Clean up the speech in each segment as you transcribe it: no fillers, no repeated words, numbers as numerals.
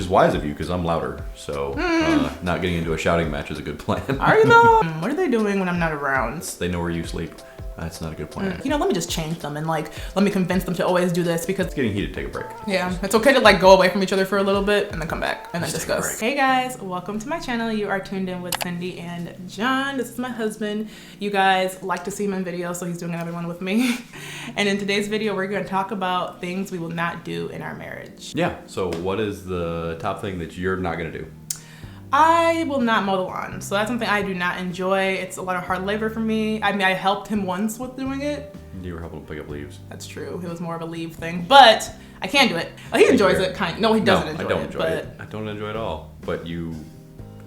wise of you because I'm louder. So not getting into a shouting match is a good plan. Are you though? What are they doing when I'm not around? They know where you sleep. That's not a good plan. You know, let me just change them and like, let me convince them to always do this because It's getting heated, take a break. yeah, it's okay to like go away from each other for a little bit and then come back and then Just take a discuss. break. Hey guys, welcome to my channel. You are tuned in with Cindy and John. This is my husband. You guys like to see him in videos, so he's doing another one with me. And in today's video, we're going to talk about things we will not do in our marriage. Yeah, so what is the top thing that you're not gonna do? I will not mow the lawn, so that's something I do not enjoy. It's a lot of hard labor for me. I mean, I helped him once with doing it. You were helping to pick up leaves. That's true. It was more of a leave thing, but I can do it. He enjoys it, kind of. No, he doesn't enjoy it. I don't enjoy but it. I don't enjoy it at all. But you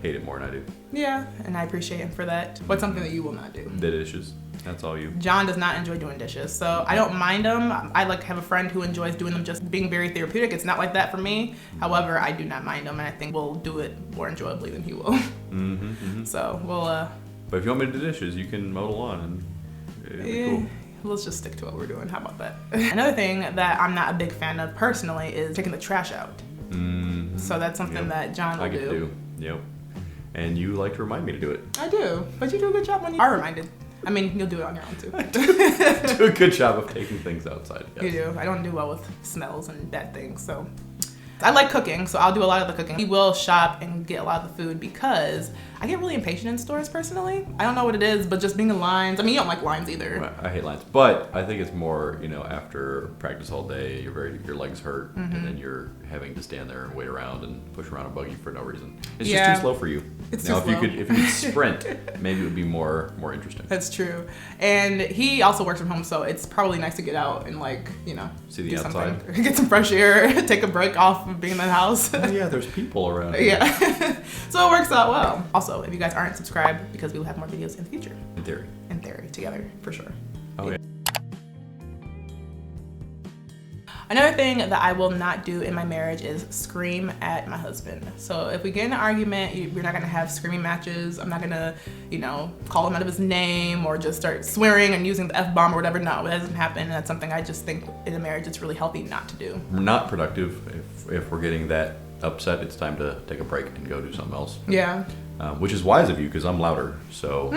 hate it more than I do. yeah, and I appreciate him for that. What's something that you will not do? The dishes. That's all you. John does not enjoy doing dishes, so I don't mind them. I like have a friend who enjoys doing them, just being very therapeutic. It's not like that for me. However, I do not mind them, and I think we'll do it more enjoyably than he will. So we'll. But if you want me to do dishes, you can mow the lawn and it'll be cool. Let's just stick to what we're doing. How about that? Another thing that I'm not a big fan of personally is taking the trash out. So that's something that John will I get to do. Yep. And you like to remind me to do it. I do, but you do a good job when you are reminded. I mean, you'll do it on your own too. Do a good job of taking things outside. Yes. You do. I don't do well with smells and bad things, so. I like cooking, so I'll do a lot of the cooking. He will shop and get a lot of the food because I get really impatient in stores personally. I don't know what it is, but just being in lines. I mean, you don't like lines either. I hate lines, but I think it's more, after practice all day, your legs hurt, and then you're having to stand there and wait around and push around a buggy for no reason. It's just too slow for you. It's now, too if slow. you could sprint, maybe it would be more interesting. That's true. And he also works from home, so it's probably nice to get out and See the do outside. something. Get some fresh air, take a break off of being in the house. Oh, yeah, there's people around. Yeah. So it works out well. Also, if you guys aren't subscribed, because we will have more videos in the future. In theory. In theory, together, for sure. Okay. Another thing that I will not do in my marriage is scream at my husband. So if we get in an argument, we're not gonna have screaming matches. I'm not gonna, call him out of his name or just start swearing and using the F-bomb or whatever. No, that doesn't happen. And that's something I just think in a marriage it's really healthy not to do. We're not productive. If we're getting that upset, it's time to take a break and go do something else. Yeah. Which is wise of you because I'm louder. So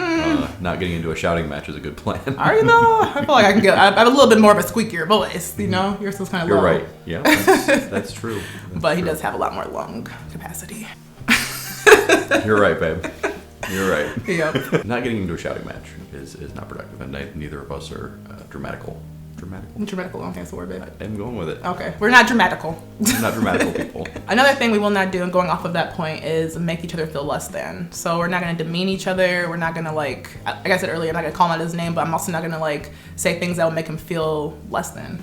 not getting into a shouting match is a good plan. Are you though? I feel like I have a little bit more of a squeakier voice, Yours is kind of low. You're right. Yeah, that's true. But he does have a lot more lung capacity. You're right, babe. You're right. Yep. Not getting into a shouting match is not productive, and neither of us are dramatical. Dramatical, I don't think that's the word, babe. I'm going with it. Okay, we're not dramatical. We're not dramatical people. Another thing we will not do, and going off of that point, is make each other feel less than. So we're not gonna demean each other. We're not gonna like I said earlier, I'm not gonna call him out his name, but I'm also not gonna say things that will make him feel less than.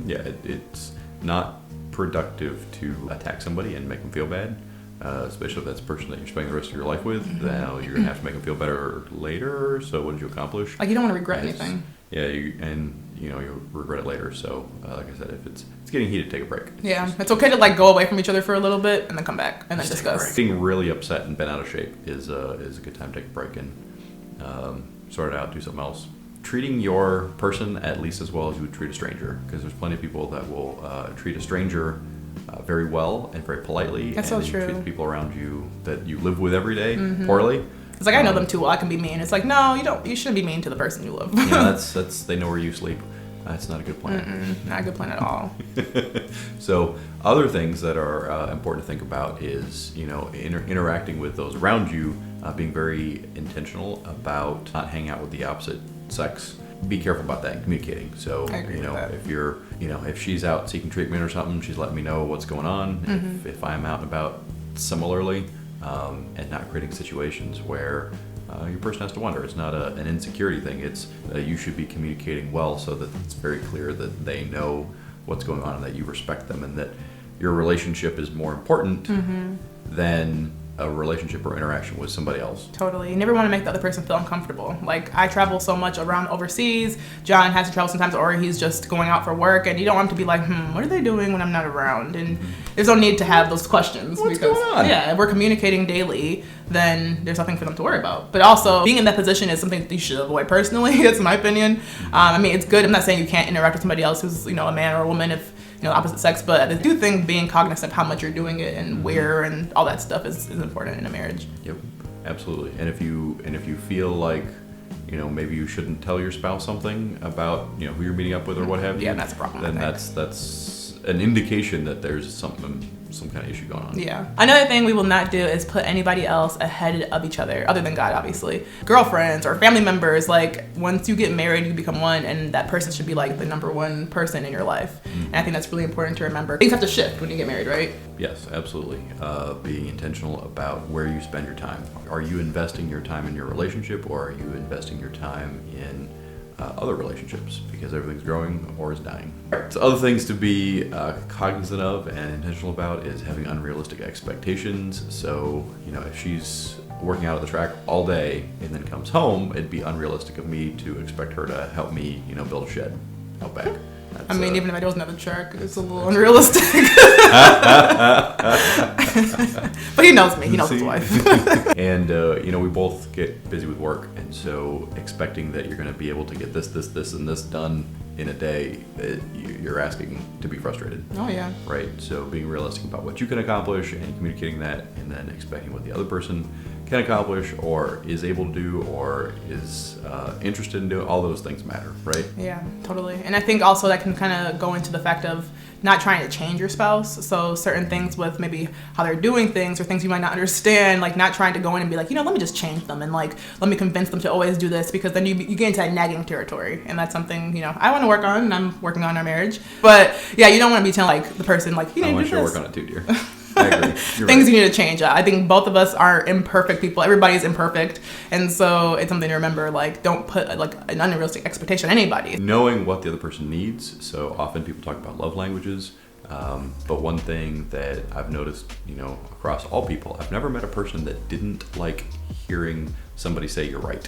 Yeah, it's not productive to attack somebody and make them feel bad. Especially if that's the person that you're spending the rest of your life with. Now you're gonna have to make them feel better later. So what did you accomplish? Like you don't want to regret anything. Yeah, you'll regret it later. So like I said, if it's getting heated, take a break. Yeah, it's okay to go away from each other for a little bit and then come back and then discuss. Being really upset and bent out of shape is a good time to take a break and sort it out, do something else. Treating your person at least as well as you would treat a stranger, because there's plenty of people that will treat a stranger very well and very politely. That's and so true. Treat the people around you that you live with every day poorly. It's like I know them too well. I can be mean. It's like no, you shouldn't be mean to the person you love. That's they know where you sleep. That's not a good plan. Not a good plan at all. So other things that are important to think about is interacting with those around you, being very intentional about not hanging out with the opposite sex. Be careful about that and communicating. So I agree with that. if you're if she's out seeking treatment or something, she's letting me know what's going on. If I'm out and about similarly, and not creating situations where your person has to wonder. It's not an insecurity thing. It's you should be communicating well so that it's very clear that they know what's going on and that you respect them and that your relationship is more important than a relationship or interaction with somebody else. Totally. You never want to make the other person feel uncomfortable. Like I travel so much around overseas. John has to travel sometimes, or he's just going out for work, and you don't want him to be like, what are they doing when I'm not around? And there's no need to have those questions. What's going on? Yeah, if we're communicating daily, then there's nothing for them to worry about. But also, being in that position is something that you should avoid personally. That's my opinion. I mean, it's good. I'm not saying you can't interact with somebody else who's a man or a woman if opposite sex. But I do think being cognizant of how much you're doing it and where and all that stuff is important in a marriage. Yep, absolutely. And if you feel like, maybe you shouldn't tell your spouse something about, who you're meeting up with or what have you. Yeah, that's a problem. Then that's an indication that there's some kind of issue going on. Yeah. Another thing we will not do is put anybody else ahead of each other, other than God, obviously. Girlfriends or family members, like once you get married, you become one, and that person should be like the number one person in your life. And I think that's really important to remember. Things have to shift when you get married, right? Yes, absolutely. Being intentional about where you spend your time. Are you investing your time in your relationship, or are you investing your time in other relationships, because everything's growing or is dying? So other things to be cognizant of and intentional about is having unrealistic expectations. So, if she's working out at the track all day and then comes home, it'd be unrealistic of me to expect her to help me, build a shed out back. I mean, even if I wasn't at the track, it's a little unrealistic. But he knows me. He knows his wife. And, we both get busy with work. And so expecting that you're going to be able to get this, and this done in a day, you're asking to be frustrated. Oh, yeah. Right? So being realistic about what you can accomplish and communicating that, and then expecting what the other person can accomplish or is able to do or is interested in doing, all those things matter, right? Yeah, totally. And I think also that can kind of go into the fact of not trying to change your spouse. So certain things with maybe how they're doing things or things you might not understand, like not trying to go in and be like, let me just change them and like, let me convince them to always do this, because then you get into that nagging territory. And that's something, I want to work on, and I'm working on our marriage. But yeah, you don't want to be telling like the person like, I want you to work on it too, dear. I agree. Things right. You need to change. I think both of us are imperfect people. Everybody's imperfect. And so it's something to remember, like, don't put like an unrealistic expectation on anybody. Knowing what the other person needs. So often people talk about love languages. But one thing that I've noticed, across all people, I've never met a person that didn't like hearing somebody say you're right.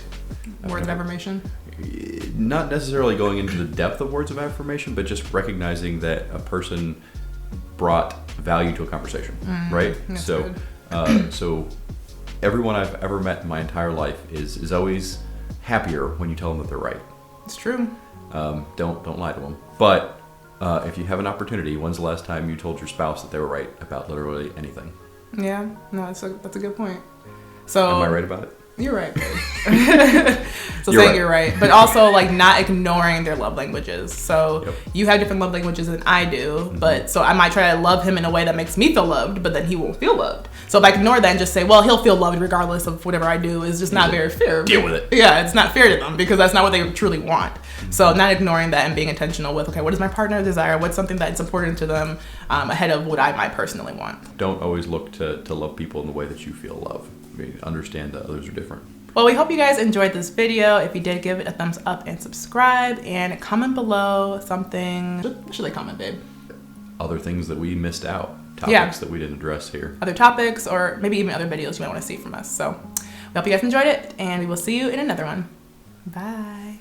Words of affirmation? Not necessarily going into the depth of words of affirmation, but just recognizing that a person brought value to a conversation, right? So, so everyone I've ever met in my entire life is always happier when you tell them that they're right. It's true. Don't lie to them. But if you have an opportunity, when's the last time you told your spouse that they were right about literally anything? Yeah, no, that's a good point. So am I right about it? You're right, babe. So saying you're right, but also like not ignoring their love languages. So you have different love languages than I do, but so I might try to love him in a way that makes me feel loved, but then he won't feel loved. So if I ignore that and just say, well, he'll feel loved regardless of whatever I do, is just not very fair. Deal with it. Yeah, it's not fair to them because that's not what they truly want. So not ignoring that and being intentional with, okay, what does my partner desire? What's something that's important to them ahead of what I might personally want? Don't always look to love people in the way that you feel love. I mean, understand that others are different. Well, we hope you guys enjoyed this video. If you did, give it a thumbs up and subscribe, and comment below something. What should they comment, babe? Other things that we missed out. Topics that we didn't address here. Other topics, or maybe even other videos you might want to see from us. So we hope you guys enjoyed it, and we will see you in another one. Bye.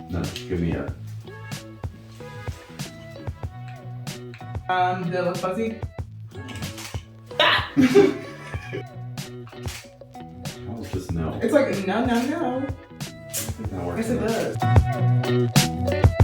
No, give me a... Did it look fuzzy? How is this no? It's like, no. It's not working. Yes, it does.